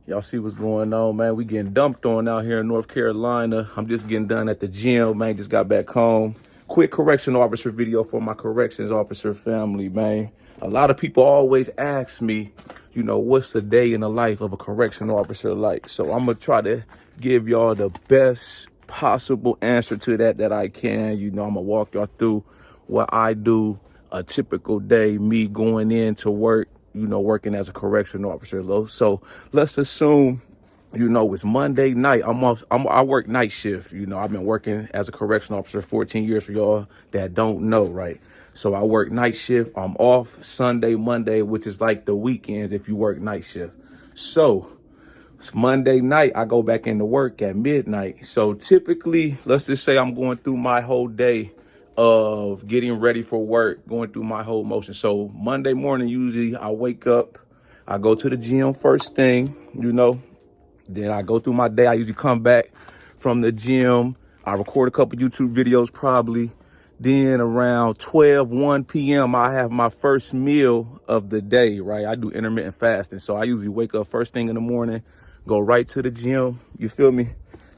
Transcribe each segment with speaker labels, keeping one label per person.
Speaker 1: Y'all see what's going on, man. We getting dumped on out here in North Carolina. I'm just getting done at the gym, man. Just got back home. Quick correctional officer video for my corrections officer family, man. A lot of people always ask me, what's the day in the life of a correctional officer like? So I'm going to try to give y'all the best possible answer to that I can. I'm going to walk y'all through what I do, a typical day, me going into work, working as a correctional officer. So let's assume, it's Monday night. I work night shift. I've been working as a correctional officer 14 years for y'all that don't know, right? So I work night shift. I'm off Sunday, Monday, which is like the weekends if you work night shift. So it's Monday night, I go back into work at midnight. So typically, let's just say I'm going through my whole day of getting ready for work, going through my whole motion. So Monday morning, usually I wake up, I go to the gym first thing, then I go through my day. I usually come back from the gym. I record a couple YouTube videos probably. Then around 1 p.m., I have my first meal of the day, right? I do intermittent fasting. So I usually wake up first thing in the morning, go right to the gym. You feel me?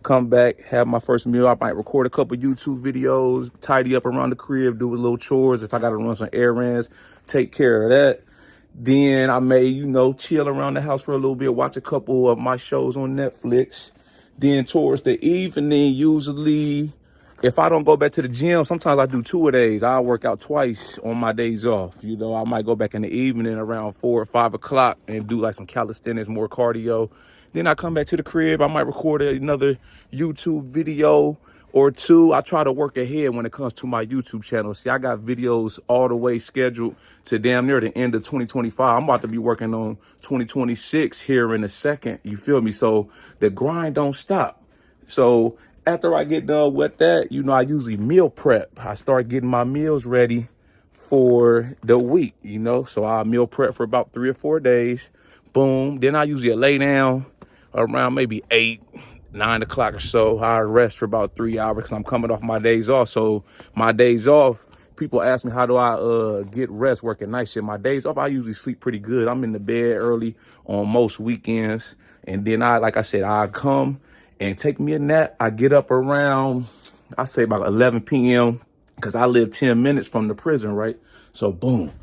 Speaker 1: Come back, have my first meal. I might record a couple YouTube videos, tidy up around the crib, do a little chores. If I got to run some errands, take care of that. Then I may, chill around the house for a little bit, watch a couple of my shows on Netflix. Then towards the evening, usually, if I don't go back to the gym, sometimes I do 2 days. I work out twice on my days off. I might go back in the evening around 4 or 5 o'clock and do like some calisthenics, more cardio. Then I come back to the crib. I might record another YouTube video or two. I try to work ahead when it comes to my YouTube channel. See, I got videos all the way scheduled to damn near the end of 2025. I'm about to be working on 2026 here in a second. You feel me? So the grind don't stop. So after I get done with that, I usually meal prep. I start getting my meals ready for the week, So I meal prep for about 3 or 4 days. Boom. Then I usually lay down around maybe 8, 9 o'clock or so. I rest for about 3 hours because I'm coming off my days off. So my days off, people ask me, how do I get rest working night shift? My days off, I usually sleep pretty good. I'm in the bed early on most weekends. And then like I said, I come and take me a nap. I get up around, I say about 11 p.m. because I live 10 minutes from the prison, right? So boom,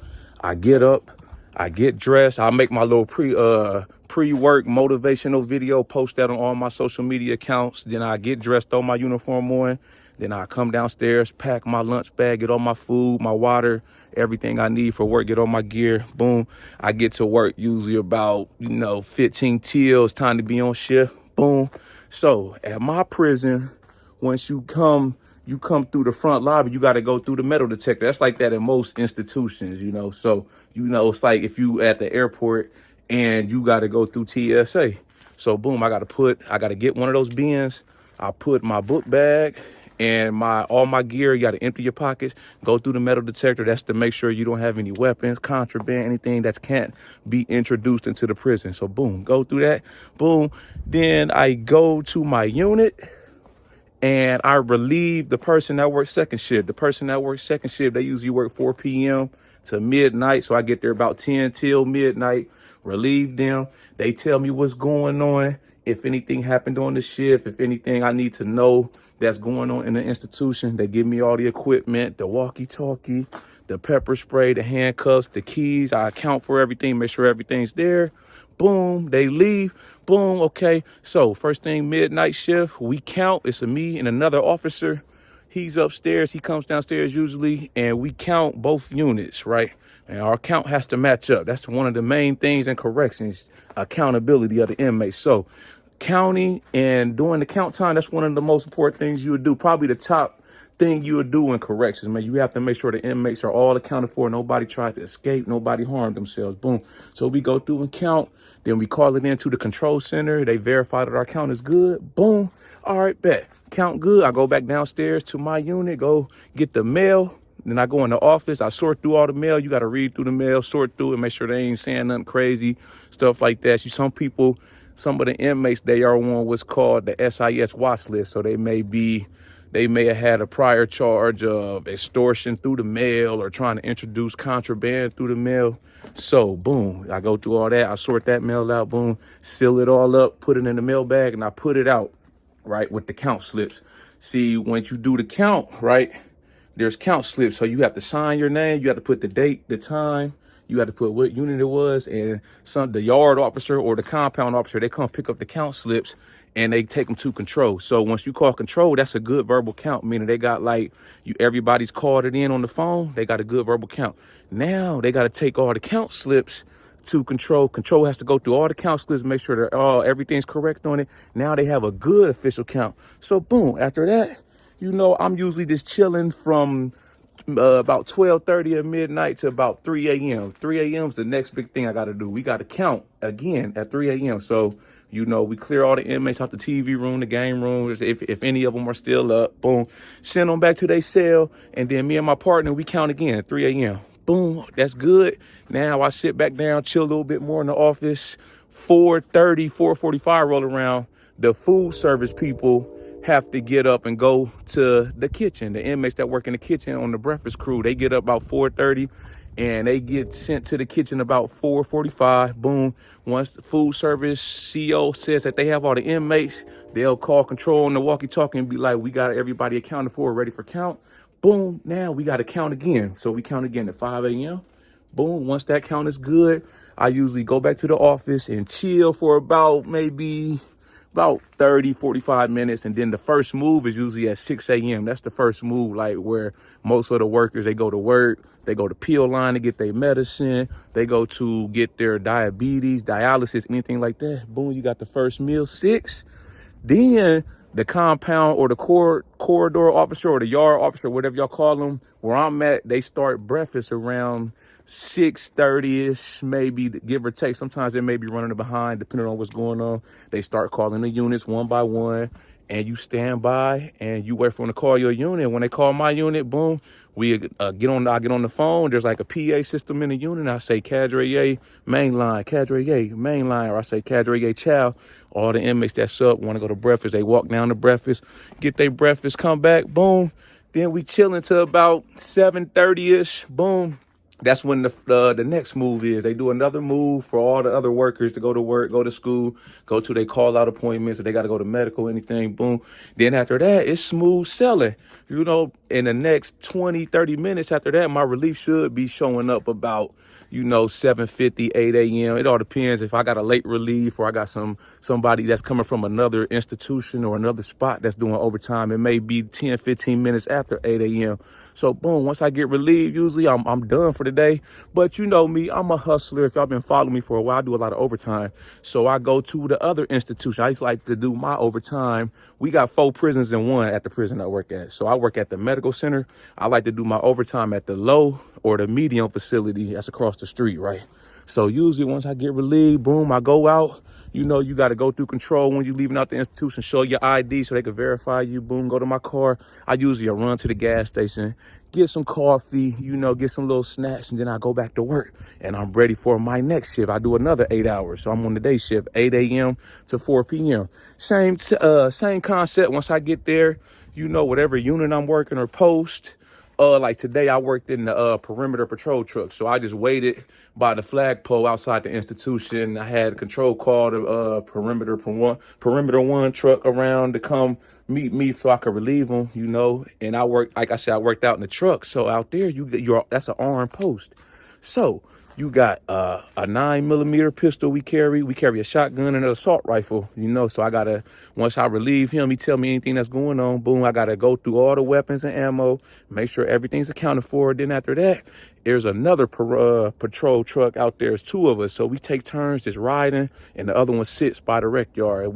Speaker 1: I get up, I get dressed. I make my little pre-work motivational video, post that on all my social media accounts. Then I get dressed, throw my uniform on. Then I come downstairs, pack my lunch bag, get all my food, my water, everything I need for work, get all my gear. Boom. I get to work usually about, 15 till. It's time to be on shift. Boom. So at my prison, once you come through the front lobby, you got to go through the metal detector. That's like that in most institutions, So, it's like if you at the airport and you got to go through TSA. So, boom, I got to get one of those bins. I put my book bag and all my gear. You got to empty your pockets, go through the metal detector. That's to make sure you don't have any weapons, contraband, anything that can't be introduced into the prison. So, boom, go through that. Boom. Then I go to my unit. And I relieve the person that works second shift. The person that works second shift, they usually work 4 p.m. to midnight. So I get there about 10 till midnight, relieve them. They tell me what's going on. If anything happened on the shift, if anything I need to know that's going on in the institution, they give me all the equipment, the walkie-talkie, the pepper spray, the handcuffs, the keys. I account for everything, make sure everything's there. Boom, they leave. Boom, okay. So first thing, midnight shift, we count. It's me and another officer. He's upstairs. He comes downstairs usually, and we count both units, right? And our count has to match up. That's one of the main things in corrections, accountability of the inmates. So counting and doing the count time, that's one of the most important things you would do. Probably the top thing you would do in corrections, man. You have to make sure the inmates are all accounted for. Nobody tried to escape. Nobody harmed themselves. Boom. So we go through and count. Then we call it into the control center. They verify that our count is good. Boom. All right, bet. Count good. I go back downstairs to my unit, go get the mail. Then I go in the office. I sort through all the mail. You got to read through the mail, sort through it, make sure they ain't saying nothing crazy, stuff like that. Some people, some of the inmates, they are on what's called the SIS watch list. So they may have had a prior charge of extortion through the mail or trying to introduce contraband through the mail. So boom, I go through all that. I sort that mail out, boom, seal it all up, put it in the mail bag, and I put it out, right, with the count slips. See, once you do the count, right, there's count slips. So you have to sign your name, you have to put the date, the time, you have to put what unit it was, and the yard officer or the compound officer, they come pick up the count slips and they take them to control. So once you call control, that's a good verbal count, meaning they got like everybody's called it in on the phone, they got a good verbal count. Now they got to take all the count slips to control. Control has to go through all the count slips, make sure that everything's correct on it. Now they have a good official count. So boom, after that, I'm usually just chilling from about 12:30 at midnight to about 3 a.m. 3 a.m. is the next big thing I got to do. We got to count again at 3 a.m. So, we clear all the inmates out the TV room, the game room. If any of them are still up, boom, send them back to their cell. And then me and my partner, we count again at 3 a.m. Boom, that's good. Now I sit back down, chill a little bit more in the office. 4:30, 4:45 roll around. The food service people have to get up and go to the kitchen. The inmates that work in the kitchen on the breakfast crew, they get up about 4:30 and they get sent to the kitchen about 4:45. Boom. Once the food service CO says that they have all the inmates, they'll call control on the walkie-talkie and be like, we got everybody accounted for, ready for count. Boom. Now we got to count again. So we count again at 5 a.m. Boom. Once that count is good, I usually go back to the office and chill for about 30, 45 minutes. And then the first move is usually at 6 a.m. That's the first move, like where most of the workers, they go to work, they go to pill line to get their medicine, they go to get their diabetes, dialysis, anything like that. Boom, you got the first meal, 6. Then the compound or the corridor officer or the yard officer, whatever y'all call them, where I'm at, they start breakfast around 6:30ish, maybe, give or take. Sometimes they may be running behind, depending on what's going on. They start calling the units one by one, and you stand by and you wait for them to call your unit. When they call my unit, boom, we I get on the phone. There's like a PA system in the unit. I say Cadre A main line, Cadre A main line, or I say Cadre A chow. All the inmates that's up want to go to breakfast. They walk down to breakfast, get their breakfast, come back, boom. Then we chill until about 7:30ish, boom. That's when the next move is. They do another move for all the other workers to go to work, go to school, go to their call-out appointments, or they got to go to medical, anything, boom. Then after that, it's smooth selling. In the next 20, 30 minutes after that, my relief should be showing up about, 7:50, 8 a.m. It all depends if I got a late relief or I got somebody that's coming from another institution or another spot that's doing overtime. It may be 10, 15 minutes after 8 a.m. So boom, once I get relieved, usually I'm done for the day. But you know me, I'm a hustler. If y'all been following me for a while, I do a lot of overtime. So I go to the other institution. I just like to do my overtime. We got 4 prisons in one at the prison I work at. So I work at the medical center. I like to do my overtime at the low or the medium facility that's across the street, right? So usually once I get relieved, boom, I go out. You got to go through control when you're leaving out the institution, show your ID so they can verify you, boom, go to my car. I usually run to the gas station, get some coffee, get some little snacks, and then I go back to work and I'm ready for my next shift. I do another 8 hours. So I'm on the day shift, 8 a.m. to 4 p.m. Same concept. Once I get there, whatever unit I'm working or post, like today I worked in the perimeter patrol truck. So I just waited by the flagpole outside the institution. I had control call the perimeter one truck around to come meet me so I could relieve them, and I worked, like I said, I worked out in the truck. So out there that's an armed post. So you got a 9mm pistol we carry a shotgun and an assault rifle, so I gotta, once I relieve him, he tell me anything that's going on, boom, I gotta go through all the weapons and ammo, make sure everything's accounted for. Then after that, there's another patrol truck out there. There's 2 of us, so we take turns just riding, and the other one sits by the rec yard.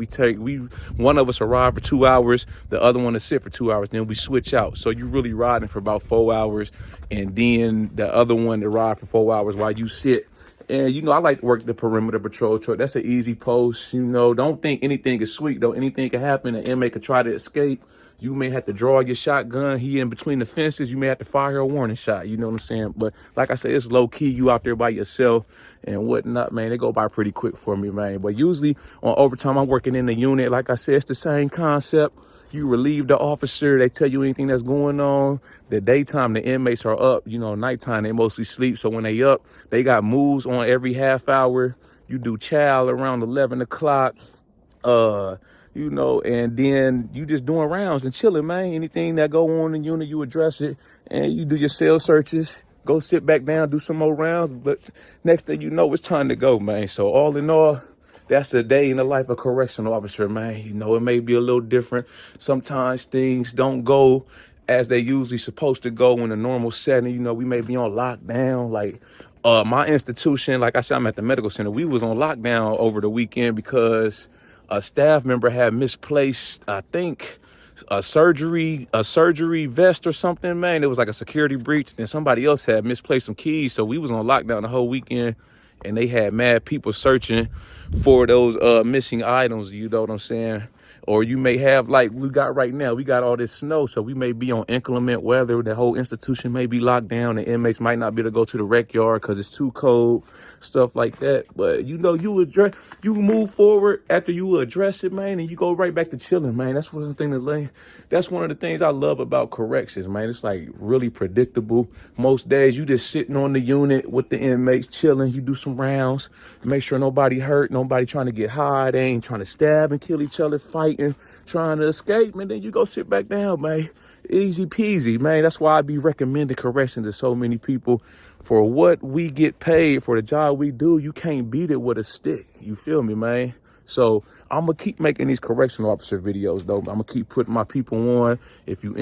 Speaker 1: One of us will ride for 2 hours, the other one will sit for 2 hours, then we switch out. So you really riding for about 4 hours, and then the other one to ride for 4 hours while you sit. And, I like to work the perimeter patrol truck. That's an easy post. Don't think anything is sweet, though. Anything can happen. An inmate could try to escape. You may have to draw your shotgun. He in between the fences. You may have to fire a warning shot. You know what I'm saying? But like I said, it's low key. You out there by yourself. and whatnot, man. They go by pretty quick for me, man. But usually on overtime, I'm working in the unit. Like I said, it's the same concept. You relieve the officer. They tell you anything that's going on. The daytime, the inmates are up. You know, nighttime, they mostly sleep. So when they up, they got moves on every half hour. You do chow around 11 o'clock. You know, and then you just doing rounds and chilling, man. Anything that go on in the unit, you address it, and you do your cell searches. Go sit back down, do some more rounds. But next thing you know, it's time to go, man. So all in all, that's a day in the life of a correctional officer, man. You know, it may be a little different. Sometimes things don't go as they usually supposed to go in a normal setting. You know, we may be on lockdown. Like my institution, like I said, I'm at the medical center. We was on lockdown over the weekend because a staff member had misplaced, I think, a surgery vest or something, man. It was like a security breach, and somebody else had misplaced some keys. So we was on lockdown the whole weekend, and they had mad people searching for those missing items, you know what I'm saying? Or you may have, like we got right now, we got all this snow, so we may be on inclement weather. The whole institution may be locked down. The inmates might not be able to go to the rec yard because it's too cold, stuff like that. But you know, you move forward after you address it, man, and you go right back to chilling, man. That's one of the things I love about corrections, man. It's like really predictable. Most days you just sitting on the unit with the inmates chilling. You do some rounds, make sure nobody hurt, nobody trying to get high. They ain't trying to stab and kill each other, fighting, trying to escape, and then you go sit back down, man. Easy peasy, man. That's why I be recommending corrections to so many people. For what we get paid for the job we do, you can't beat it with a stick. You feel me, man? So I'm gonna keep making these correctional officer videos, though. I'm gonna keep putting my people on. If you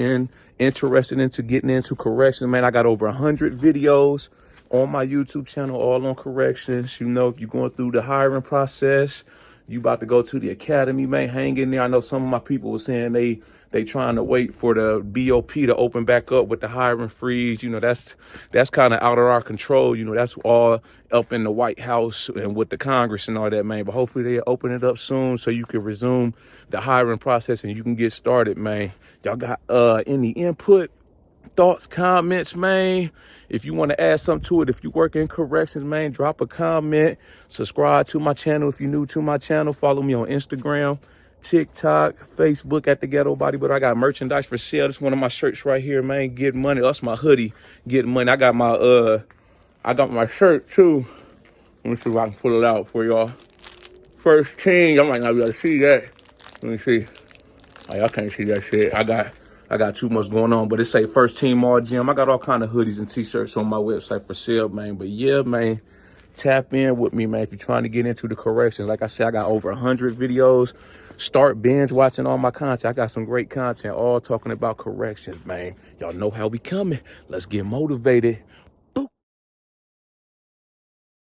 Speaker 1: interested into getting into corrections, man, I got over 100 videos on my YouTube channel, all on corrections. You know, if you're going through the hiring process, you about to go to the academy, man, hang in there. I know some of my people were saying they trying to wait for the BOP to open back up with the hiring freeze. You know, that's kind of out of our control. You know, that's all up in the White House and with the Congress and all that, man. But hopefully they'll open it up soon so you can resume the hiring process and you can get started, man. Y'all got any input, thoughts, comments, man? If you want to add something to it, if you work in corrections, man, drop a comment. Subscribe to my channel if you're new to my channel. Follow me on Instagram, TikTok, Facebook at the Ghetto Bodybuilder. I got merchandise for sale. This is one of my shirts right here, man. Get money. That's my hoodie. Get money. I got my shirt too. Let me see if I can pull it out for y'all. First team. Y'all might not be able to see that. Let me see. Oh, y'all can't see that shit. I got too much going on, but it say First Team All Gym. I got all kind of hoodies and t-shirts on my website for sale, man. But yeah, man, tap in with me, man, if you're trying to get into the corrections. Like I said, I got over 100 videos. Start binge watching all my content. I got some great content all talking about corrections, man. Y'all know how we coming. Let's get motivated.